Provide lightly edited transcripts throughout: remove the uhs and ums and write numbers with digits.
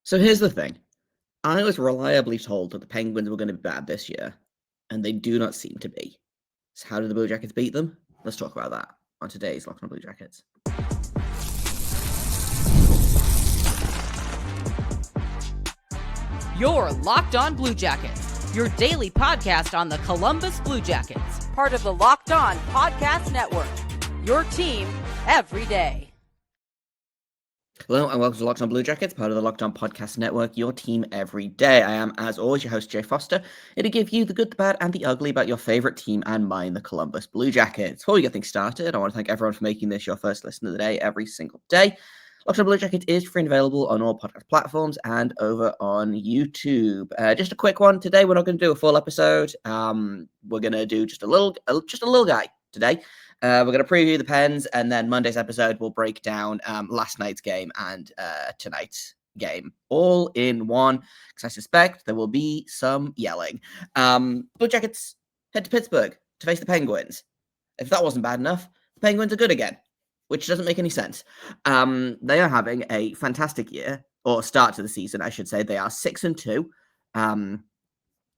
So here's the thing. I was reliably told that the Penguins were going to be bad this year, and they do not seem to be. So how did the Blue Jackets beat them? Let's talk about that on today's Locked On Blue Jackets. You're Locked On Blue Jackets, your daily podcast on the Columbus Blue Jackets, part of the Locked On Podcast Network, your team every day. Hello and welcome to Locked On Blue Jackets, part of the Locked On Podcast Network, your team every day. I am, as always, your host, Jay Foster, here to give you the good, the bad, and the ugly about your favorite team and mine, the Columbus Blue Jackets. Before we get things started, I want to thank everyone for making this your first listen of the day every single day. Locked On Blue Jackets is free and available on all podcast platforms and over on YouTube. Just a quick one today. We're not going to do a full episode. We're going to do just a little guy today. We're going to preview the Pens, and then Monday's episode will break down last night's game and tonight's game all in one, because I suspect there will be some yelling. Blue Jackets head to Pittsburgh to face the Penguins. If that wasn't bad enough, the Penguins are good again, which doesn't make any sense. They are having a fantastic year, or start to the season, I should say. They are 6-2.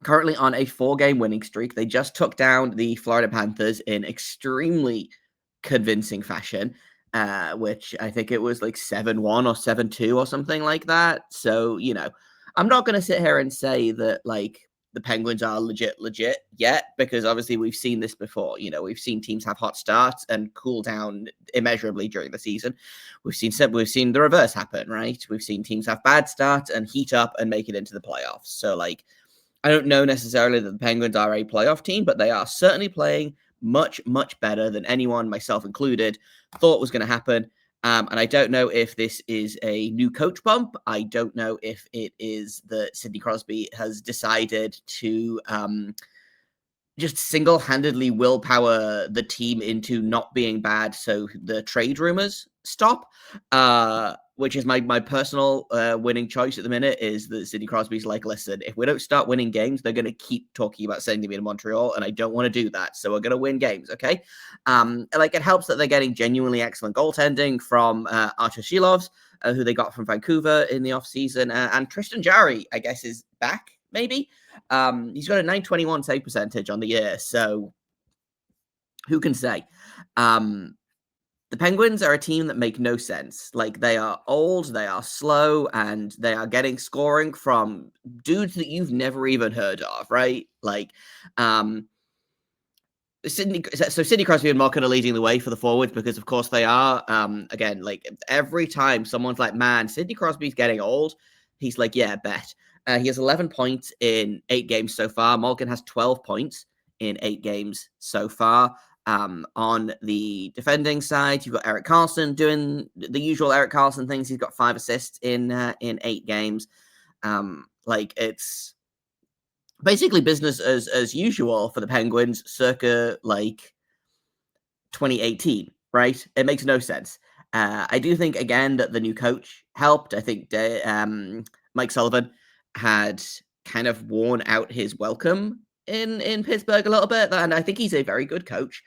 Currently on a 4-game winning streak. They just took down the Florida Panthers in extremely convincing fashion, which I think it was like 7-1 or 7-2 or something like that. So, I'm not going to sit here and say that, the Penguins are legit yet, because obviously we've seen this before. We've seen teams have hot starts and cool down immeasurably during the season. We've seen the reverse happen, right? We've seen teams have bad starts and heat up and make it into the playoffs. So, I don't know necessarily that the Penguins are a playoff team, but they are certainly playing much, much better than anyone, myself included, thought was going to happen. And I don't know if this is a new coach bump. I don't know if it is that Sidney Crosby has decided to just single-handedly willpower the team into not being bad so the trade rumors stop. Which is my personal winning choice at the minute, is that Sidney Crosby's like, listen, if we don't start winning games, they're going to keep talking about sending me to Montreal, and I don't want to do that. So we're going to win games, okay? It helps that they're getting genuinely excellent goaltending from Artur Shilovs, who they got from Vancouver in the offseason, and Tristan Jarry, I guess, is back, maybe? He's got a .921 save percentage on the year, so who can say? The Penguins are a team that make no sense. They are old, they are slow, and they are getting scoring from dudes that you've never even heard of, right? Sidney Crosby and Markin are leading the way for the forwards, because of course they are. Again, every time someone's like, man, Sidney Crosby's getting old, he's like, yeah, bet. He has 11 points in 8 games so far. Malkin has 12 points in 8 games so far. On the defending side, you've got Erik Karlsson doing the usual Erik Karlsson things. He's got 5 assists in 8 games. It's basically business as usual for the Penguins, circa 2018, right? It makes no sense. I do think again that the new coach helped. I think Mike Sullivan had kind of worn out his welcome in Pittsburgh a little bit, and I think he's a very good coach.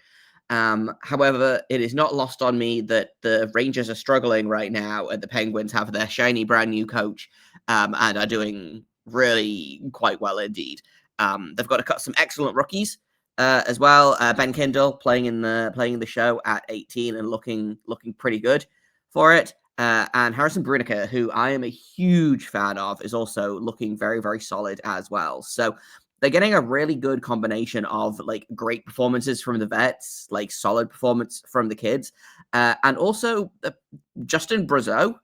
However, it is not lost on me that the Rangers are struggling right now, and the Penguins have their shiny brand new coach, and are doing really quite well indeed. They've got some excellent rookies as well. Ben Kindle playing in the show at 18 and looking pretty good for it. And Harrison Bruniker, who I am a huge fan of, is also looking very, very solid as well. So they're getting a really good combination of great performances from the vets, solid performance from the kids, and also Justin Brazeau,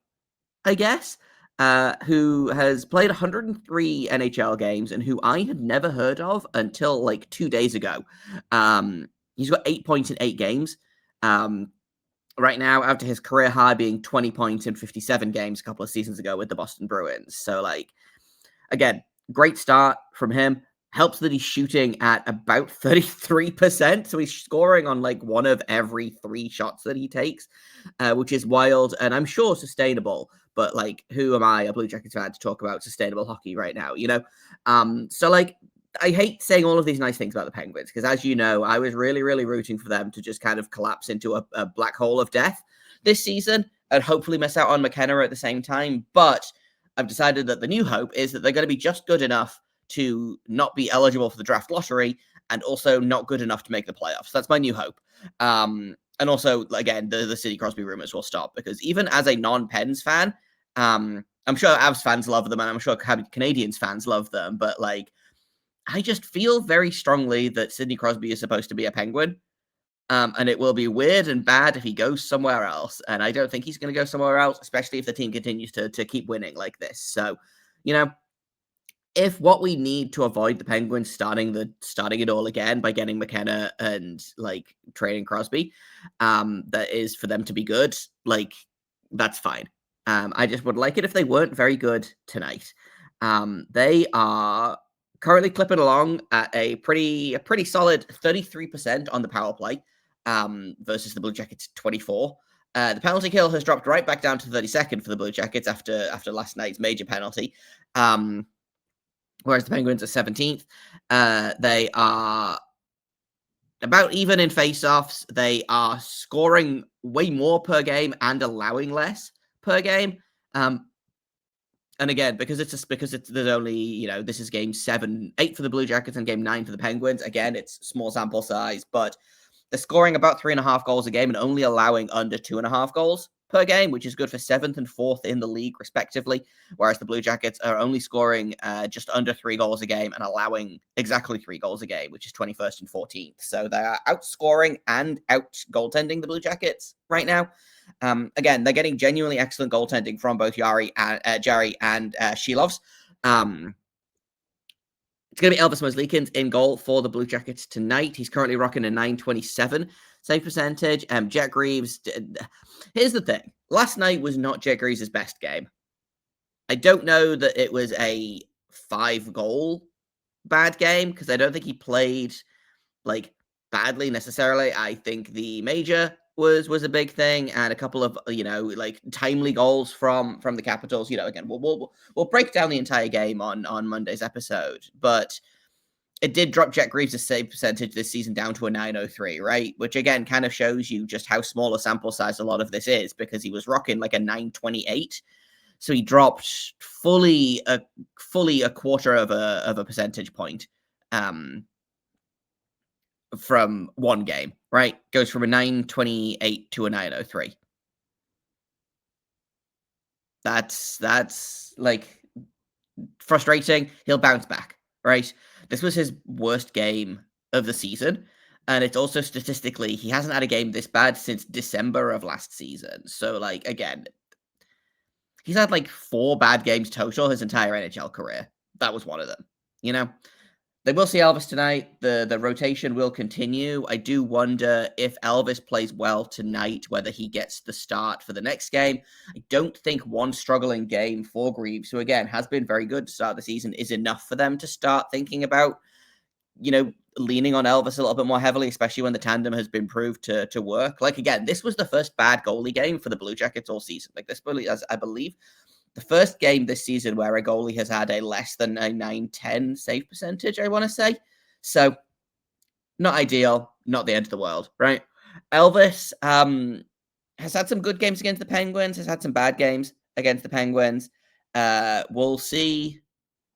I guess, who has played 103 NHL games and who I had never heard of until 2 days ago. He's got 8 points in 8 games. Right now, after his career high being 20 points in 57 games a couple of seasons ago with the Boston Bruins. So, again, great start from him. Helps that he's shooting at about 33%. So he's scoring on 1 of every 3 shots that he takes, which is wild. And I'm sure sustainable. But who am I, a Blue Jackets fan, to talk about sustainable hockey right now, I hate saying all of these nice things about the Penguins, because as you know, I was really, really rooting for them to just kind of collapse into a black hole of death this season and hopefully miss out on McKenna at the same time. But I've decided that the new hope is that they're going to be just good enough to not be eligible for the draft lottery and also not good enough to make the playoffs. That's my new hope. And also, again, the Sidney Crosby rumors will stop, because even as a non-Pens fan, I'm sure Avs fans love them, and I'm sure Canadians fans love them, but like, I just feel very strongly that Sidney Crosby is supposed to be a Penguin. And it will be weird and bad if he goes somewhere else. And I don't think he's going to go somewhere else, especially if the team continues to keep winning like this. So, you know, if what we need to avoid the Penguins starting it all again by getting McKenna and like trading Crosby, that is for them to be good, like, that's fine. I just would like it if they weren't very good tonight. They are currently clipping along at a pretty solid 33% on the power play, versus the Blue Jackets 24. The penalty kill has dropped right back down to 32nd for the Blue Jackets after last night's major penalty. Whereas the Penguins are 17th. They are about even in faceoffs. They are scoring way more per game and allowing less per game. And again, because there's only, this is game 8 for the Blue Jackets and game 9 for the Penguins. Again, it's small sample size, but they're scoring about 3.5 goals a game and only allowing under 2.5 goals per game, which is good for 7th and 4th in the league, respectively. Whereas the Blue Jackets are only scoring just under 3 goals a game and allowing exactly 3 goals a game, which is 21st and 14th. So they are outscoring and out goaltending the Blue Jackets right now. Again, they're getting genuinely excellent goaltending from both Jarry and Shilovs. It's going to be Elvis Merzlikins in goal for the Blue Jackets tonight. He's currently rocking a .927 save percentage. Jet Greaves. Here's the thing. Last night was not Jet Greaves' best game. I don't know that it was a 5-goal bad game, because I don't think he played like badly necessarily. I think the major was a big thing, and a couple of like timely goals from the Capitals. Again, we'll break down the entire game on Monday's episode, but it did drop Jet Greaves' save percentage this season down to a .903, right? Which again kind of shows you just how small a sample size a lot of this is, because he was rocking like a .928, so he dropped fully a quarter of a percentage point. From one game, right? Goes from a .928 to a .903. That's like frustrating. He'll bounce back, right? This was his worst game of the season. And it's also statistically, he hasn't had a game this bad since December of last season. So, like, again, he's had like 4 bad games total his entire NHL career. That was one of them, They will see Elvis tonight. The rotation will continue. I do wonder if Elvis plays well tonight, whether he gets the start for the next game. I don't think one struggling game for Greaves, who again has been very good to start the season, is enough for them to start thinking about, leaning on Elvis a little bit more heavily, especially when the tandem has been proved to work. Like, again, this was the first bad goalie game for the Blue Jackets all season. Like, this really, as I believe, the first game this season where a goalie has had a less than a .910 save percentage, I want to say. So, not ideal, not the end of the world, right? Elvis has had some good games against the Penguins, has had some bad games against the Penguins. We'll see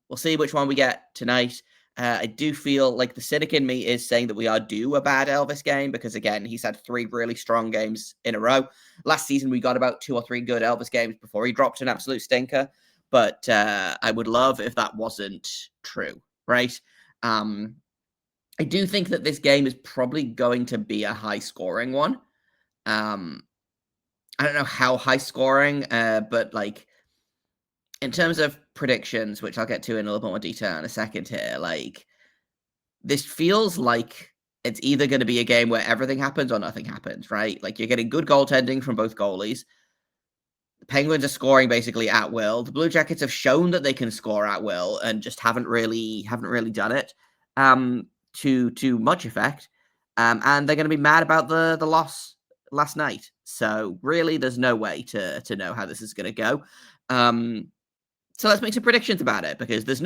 which one we get tonight. I do feel like the cynic in me is saying that we are due a bad Elvis game, because, again, he's had 3 really strong games in a row. Last season, we got about 2 or 3 good Elvis games before he dropped an absolute stinker. But I would love if that wasn't true, right? I do think that this game is probably going to be a high-scoring one. I don't know how high-scoring, but, like, in terms of predictions, which I'll get to in a little bit more detail in a second here, like, this feels like it's either going to be a game where everything happens or nothing happens, right? Like, you're getting good goaltending from both goalies. The Penguins are scoring basically at will. The Blue Jackets have shown that they can score at will and just haven't really done it to much effect. And they're going to be mad about the loss last night. So really, there's no way to know how this is going to go. So let's make some predictions about it, because there's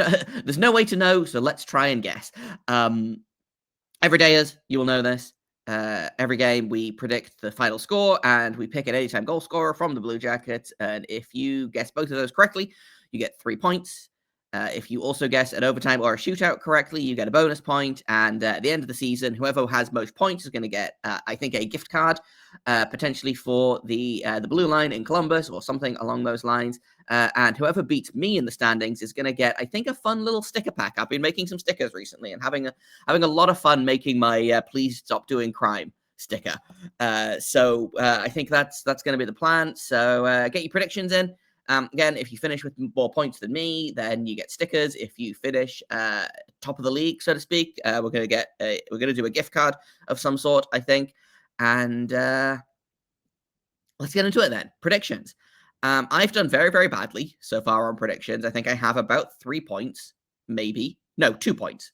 no way to know. So let's try and guess. Every day, as you will know this, every game we predict the final score and we pick an anytime goal scorer from the Blue Jackets. And if you guess both of those correctly, you get 3 points. If you also guess an overtime or a shootout correctly, you get a bonus point. And at the end of the season, whoever has most points is going to get, I think, a gift card, potentially for the Blue Line in Columbus or something along those lines. And whoever beats me in the standings is going to get, I think, a fun little sticker pack. I've been making some stickers recently and having a lot of fun making my "Please Stop Doing Crime" sticker. So I think that's going to be the plan. So get your predictions in. Again, if you finish with more points than me, then you get stickers. If you finish top of the league, so to speak, we're going to do a gift card of some sort, I think. And let's get into it then. Predictions. I've done very, very badly so far on predictions. I think I have about 3 points, maybe. No, 2 points.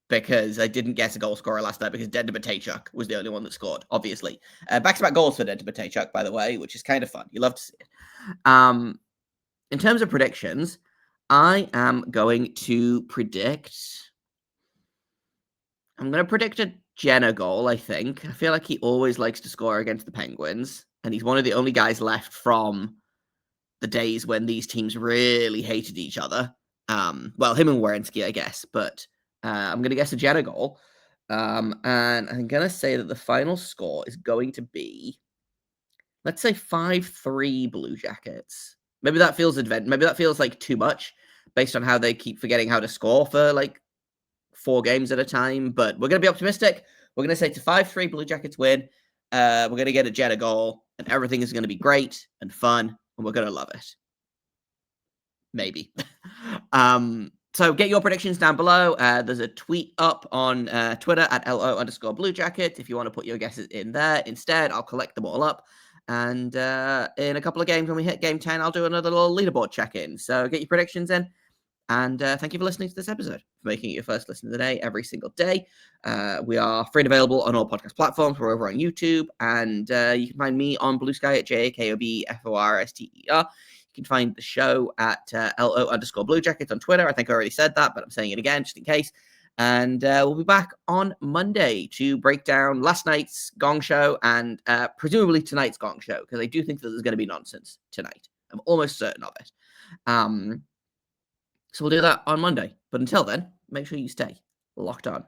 Because I didn't guess a goal scorer last night because Denda Matejchuk was the only one that scored, obviously. Back-to-back goals for Denda Matejchuk, by the way, which is kind of fun. You love to see it. In terms of predictions, I am going to predict... I'm going to predict a Jenna goal, I think. I feel like he always likes to score against the Penguins, and he's one of the only guys left from the days when these teams really hated each other. Well, him and Werenski, I guess, but I'm going to guess a Jenna goal. And I'm going to say that the final score is going to be, let's say 5-3 Blue Jackets. Maybe that feels maybe that feels like too much based on how they keep forgetting how to score for like 4 games at a time, but we're going to be optimistic. We're going to say it's a 5-3 Blue Jackets win. We're going to get a Jenna goal, and everything is going to be great and fun, and we're going to love it. Maybe. So get your predictions down below. There's a tweet up on Twitter at @LO_BlueJacket. If you want to put your guesses in there instead, I'll collect them all up. And in a couple of games, when we hit game 10, I'll do another little leaderboard check-in. So get your predictions in. And thank you for listening to this episode, for making it your first listen of the day every single day. We are free and available on all podcast platforms. We're over on YouTube. And you can find me on Blue Sky at JAKOBFORSTER. You can find the show at LO_BlueJackets on Twitter. I think I already said that, but I'm saying it again just in case. And we'll be back on Monday to break down last night's Gong Show and presumably tonight's Gong Show, because I do think that there's going to be nonsense tonight. I'm almost certain of it. So we'll do that on Monday. But until then, make sure you stay locked on.